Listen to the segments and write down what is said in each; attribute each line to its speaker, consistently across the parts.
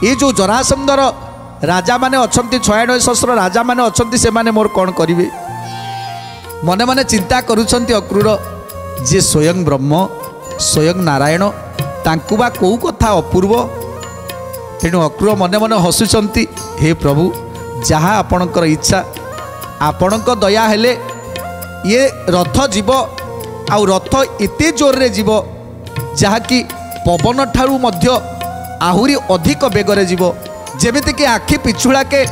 Speaker 1: ये जो जरासंधर राजा माने अछंती 96 सहस्र राजा माने अछंती से माने मोर कौन करिवे मने मने चिंता करुछंती अक्रूर जे स्वयं ब्रह्म स्वयं नारायण तांकु बा कौ कथा अपूर्व। तेणु अक्रूर मने मने हसुचंती हे प्रभु जहाँ आपणकर इच्छा आपणक दया हेले ये रथ जीव आउ रथ एते जोर रे जीव जहाँकि पवन ठारू मध्य आहुरी अधिक बेगरे जीव जेमिति कि आखि पिछुड़ा के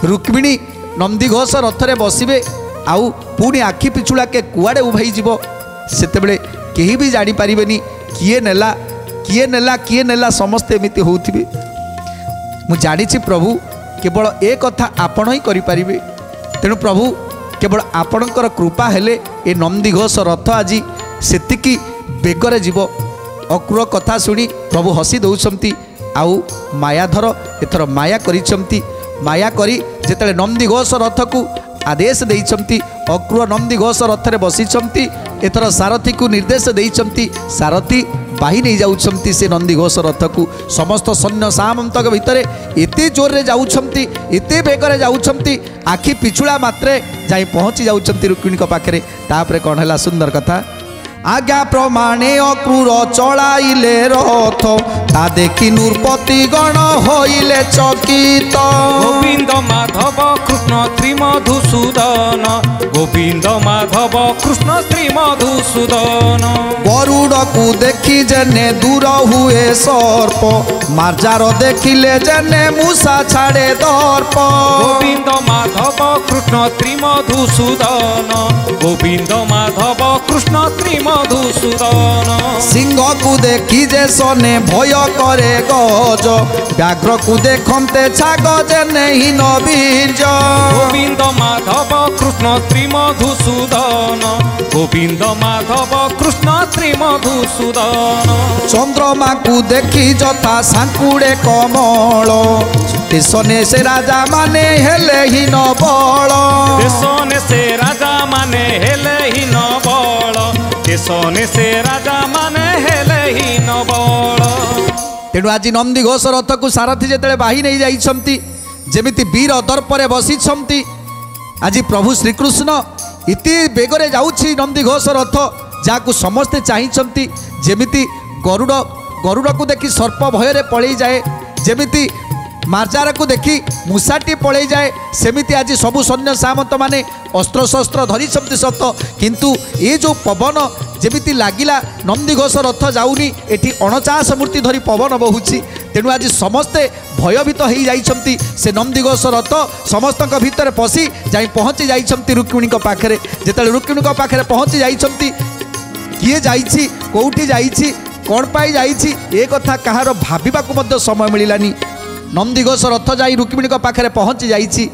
Speaker 1: रुक्मिणी नंदीघोष रथरे बसिबे आउ पुणी आखि पिछुड़ा के कुआड़े उभाई जीव सेते बेले केही भी जानी पारिबेनी किए नेला समस्ते एमिति होउथिबे। मु जानिछि प्रभु केवल ए कथा आपण ही करि पारिबे। तेणु प्रभु केवल आपणकर कृपा हेले ए नंदीघोष रथ आज सेतिकी बेगरे जीव। अक्रूर कथा शुणी प्रभु हसी दौंती आउ मायाधर एथर माया करिसंती माया करी जेतले नंदीघोष रथ को आदेश देइसंती अक्रूर नंदीघोष रथरे बसिसंती एथर सारथी को निर्देश देइसंती सारथी बाही नहीं जाउछंती से नंदीघोष रथ को समस्त सैन्य सामंतक भितर एते जोर रे जाउछंती एते बेगरे जाउछंती आखि पिछुड़ा मात्रे जाई पहुँची जाउछंती रुक्मिणी पाखरे। तापरे कौन है सुंदर कथा आज्ञा प्रमाणे अक्रूर चलाइले रथ ता देखी नृपति गण होइले चकित।
Speaker 2: गोविंद माधव कृष्ण श्री मधुसूदन गोविंद माधव कृष्ण श्री मधुसूदन।
Speaker 1: गरुड़ को देखी जने दूर हुए सर्प मार्जार देखिले जने मूसा छाड़े दर्प।
Speaker 2: गोविंद माधव कृष्ण श्री मधुसूदन गोविंद माधव कृष्ण श्री मधुसूदन।
Speaker 1: सिंह को देखी जे सने भय करे गज व्याघ्र को देखते छाग जने ही नबीज।
Speaker 2: गोविंद माधव कृष्ण श्री मधुसूदन गोविंद माधव कृष्ण श्री मधुसूदन।
Speaker 1: चंद्रमा को देखी जथा सांकुड़े कमल देशने से राजा माने हेले ही न बल।
Speaker 2: देशने से राजा माने हेले ही न बल देशने से राजा माने हेले ही न बल।
Speaker 1: तेणु आज नंदीघोष रथ को सारथी जेते बाही नहीं जाइछंती जेमिति वीर दर्परे बसिछंती आज प्रभु श्रीकृष्ण इति बेगरे जाउछि नंदीघोष रथ जाकु समस्ते चाहिछंती जेमिति गरुड़ को देखी सर्प भୟରେ पळै जाए जेमिति मार्जार को देखी मूसाटी पळै जाए सेमिति आज सबु सैन्य सामंत माने अस्त्र शस्त्र धरी सत किंतु ये जो पवन जेमिति लागिला नंदीघोष रथ जाउनी एठी 49 मूर्ति धरी पवन बहुची। तेणु आज समस्ते भयभीत हो जाइछंती से नंदीघोष रथ समस्तक भितर पशि जाई पहुँची जाइछंती रुक्मिणी पाखरे। जेतेले रुक्मिणी पाखरे पहुँची जाइछंती किए जाइछि कोउठी जाइछि कौन पाई जाइछि ए कथा कहार भाबिबाकु मध्य समय मिलिलानी। नंदीघोष रथ जाई रुक्मिणी पाखरे पहुँची जाइछि।